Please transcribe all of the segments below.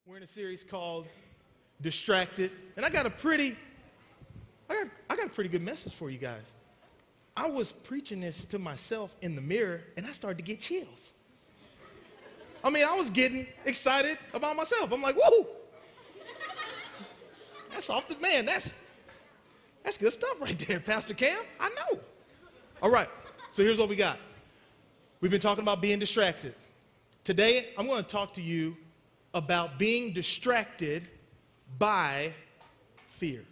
We're in a series called Distracted, and I got a pretty good message for you guys. I was preaching this to myself in the mirror, and I started to get chills. I was getting excited about myself. I'm like, whoa! That's off the man. That's good stuff right there, Pastor Cam. I know. All right, so here's what we got. We've been talking about being distracted. Today, I'm going to talk to you about being distracted by fear.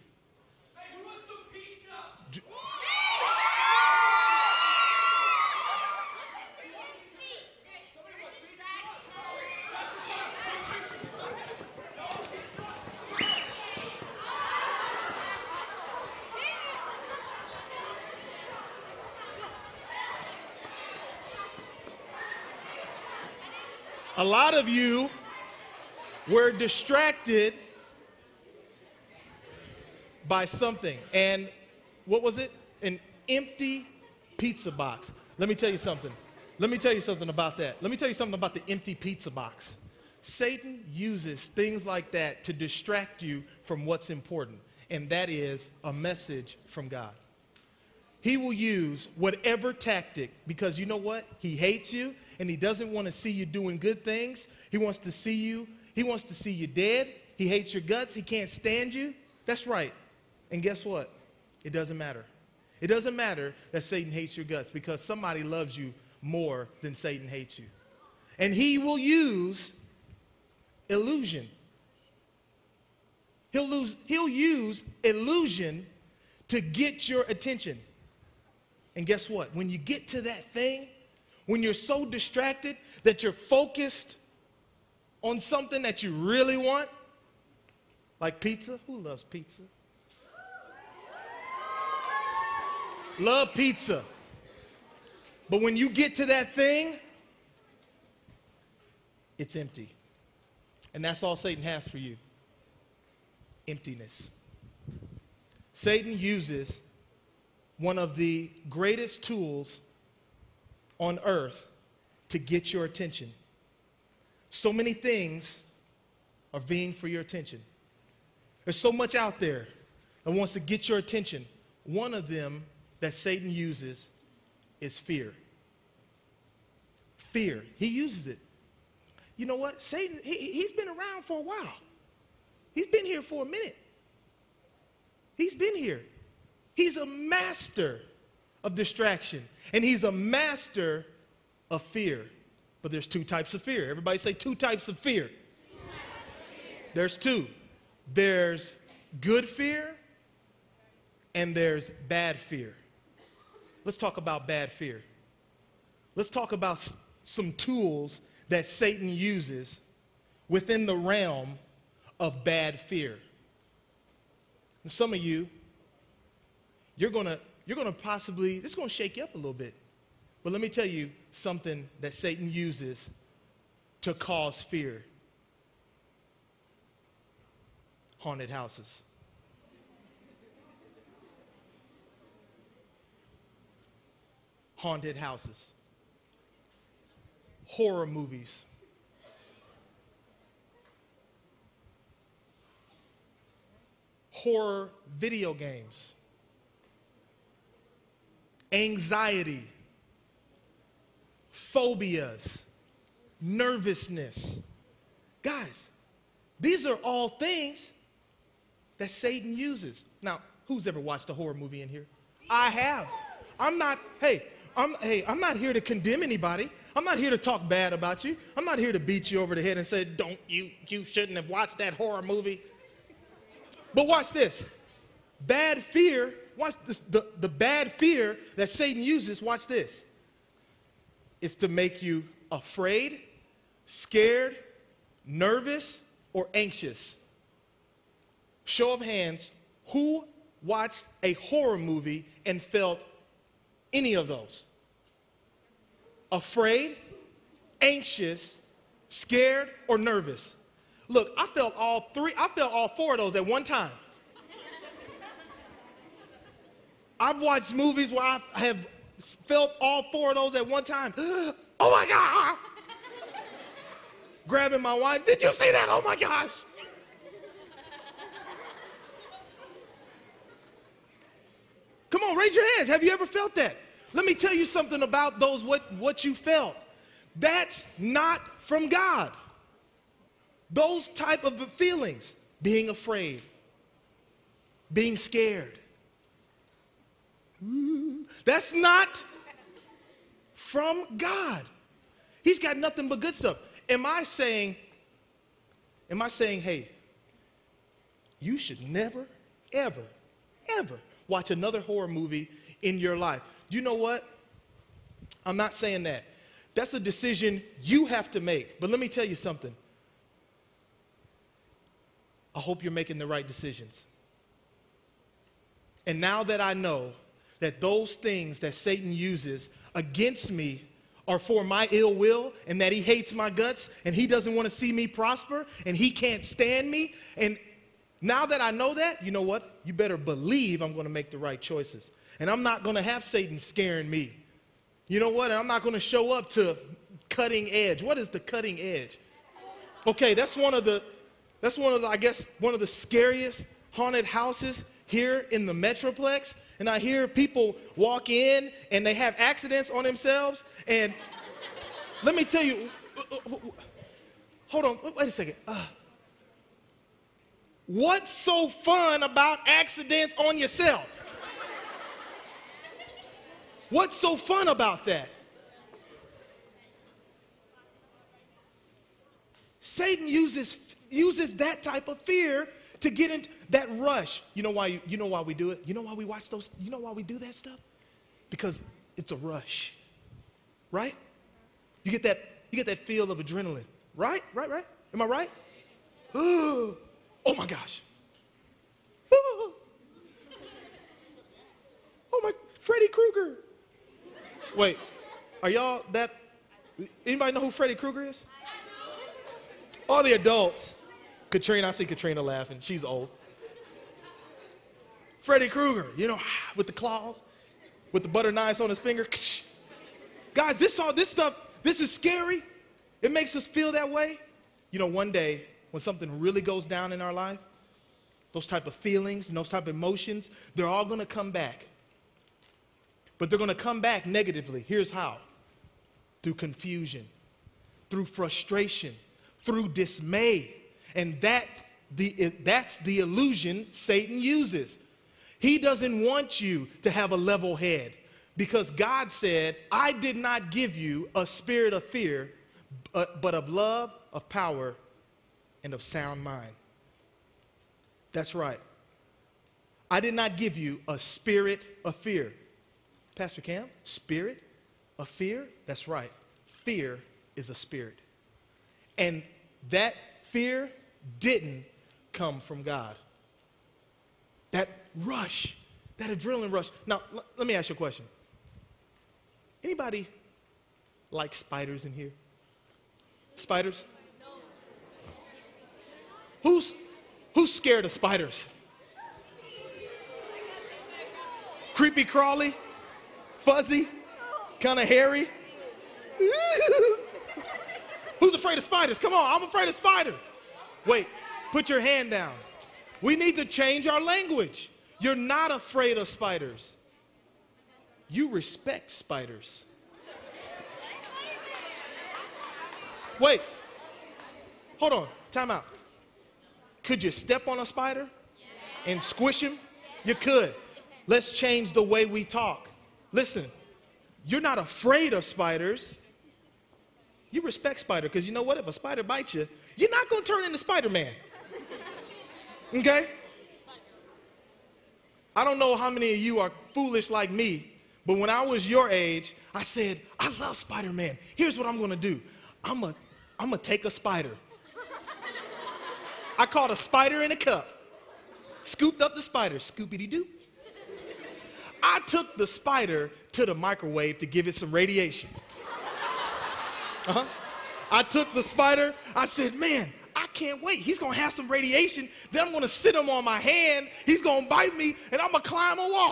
Hey, who wants some pizza? A lot of you were distracted by something. And what was it? An empty pizza box. Let me tell you something. Let me tell you something about that. Let me tell you something about the empty pizza box. Satan uses things like that to distract you from what's important, and that is a message from God. He will use whatever tactic, because you know what? He hates you, and he doesn't want to see you doing good things. He wants to see you dead. He hates your guts. He can't stand you. That's right. And guess what? It doesn't matter. It doesn't matter that Satan hates your guts, because somebody loves you more than Satan hates you. And he will use illusion. He'll use illusion to get your attention. And guess what? When you get to that thing, when you're so distracted that you're focused on something that you really want, like pizza. Who loves pizza? Love pizza. But when you get to that thing, it's empty. And that's all Satan has for you. Emptiness. Satan uses one of the greatest tools on earth to get your attention. So many things are vying for your attention. There's so much out there that wants to get your attention. One of them that Satan uses is fear. Fear. He uses it. You know what? Satan, he's been around for a while. He's been here for a minute. He's been here. He's a master of distraction, and he's a master of fear. But there's two types of fear. Everybody say two types of fear. There's two. There's good fear and there's bad fear. Let's talk about bad fear. Let's talk about some tools that Satan uses within the realm of bad fear. And some of you, you're gonna possibly, this is gonna shake you up a little bit. But let me tell you something that Satan uses to cause fear. Haunted houses. Haunted houses. Horror movies. Horror video games. Anxiety. Phobias, nervousness. Guys, these are all things that Satan uses. Now, who's ever watched a horror movie in here? I have. I'm not here to condemn anybody. I'm not here to talk bad about you. I'm not here to beat you over the head and say, you shouldn't have watched that horror movie. But watch this. Bad fear, watch this, the bad fear that Satan uses, watch this. Is to make you afraid, scared, nervous, or anxious. Show of hands, who watched a horror movie and felt any of those? Afraid, anxious, scared, or nervous? Look, I felt all four of those at one time. I've watched movies where I have felt all four of those at one time. Oh my God! grabbing my wife. Did you see that? Oh my gosh. Come on, raise your hands. Have you ever felt that? Let me tell you something about those what you felt. That's not from God. Those type of feelings, being afraid, being scared. That's not from God. He's got nothing but good stuff. Am I saying, hey, you should never, ever, ever watch another horror movie in your life? You know what? I'm not saying that. That's a decision you have to make. But let me tell you something. I hope you're making the right decisions. And now that I know that those things that Satan uses against me are for my ill will, and that he hates my guts, and he doesn't want to see me prosper, and he can't stand me, and now that I know that, you know what? You better believe I'm going to make the right choices. And I'm not going to have Satan scaring me. You know what? And I'm not going to show up to cutting edge. What is the cutting edge? Okay, that's one of the, I guess, one of the scariest haunted houses here in the Metroplex. And I hear people walk in and they have accidents on themselves. And let me tell you, hold on, wait a second. What's so fun about accidents on yourself? What's so fun about that? Satan uses that type of fear to get into that rush. You know why we do it? You know why we watch those? You know why we do that stuff? Because it's a rush. Right? You get that feel of adrenaline. Right? Am I right? Oh my gosh. Oh my, Freddy Krueger. Wait, are y'all that, anybody know who Freddy Krueger is? All the adults. Katrina, I see Katrina laughing. She's old. Freddy Krueger, you know, with the claws, with the butter knives on his finger. Guys, this stuff, this is scary. It makes us feel that way. You know, one day, when something really goes down in our life, those type of feelings and those type of emotions, they're all going to come back. But they're going to come back negatively. Here's how. Through confusion, through frustration, through dismay. And that's the illusion Satan uses. He doesn't want you to have a level head, because God said, I did not give you a spirit of fear, but of love, of power, and of sound mind. That's right. I did not give you a spirit of fear. Pastor Cam, spirit of fear? That's right. Fear is a spirit. And that fear didn't come from God. That rush, that adrenaline rush. Now, let me ask you a question. Anybody like spiders in here? Spiders? Who's scared of spiders? Creepy crawly? Fuzzy? Kind of hairy? Who's afraid of spiders? Come on, I'm afraid of spiders. Wait, put your hand down. We need to change our language. You're not afraid of spiders. You respect spiders. Wait, hold on, time out. Could you step on a spider and squish him? You could. Let's change the way we talk. Listen, you're not afraid of spiders. You respect spider, because you know what? If a spider bites you, you're not going to turn into Spider-Man. Okay? I don't know how many of you are foolish like me, but when I was your age, I said, I love Spider-Man. Here's what I'm going to do. I'm going to take a spider. I caught a spider in a cup. Scooped up the spider. Scoopity-doo. I took the spider to the microwave to give it some radiation. I took the spider. I said, man, I can't wait. He's going to have some radiation. Then I'm going to sit him on my hand. He's going to bite me, and I'm going to climb a wall.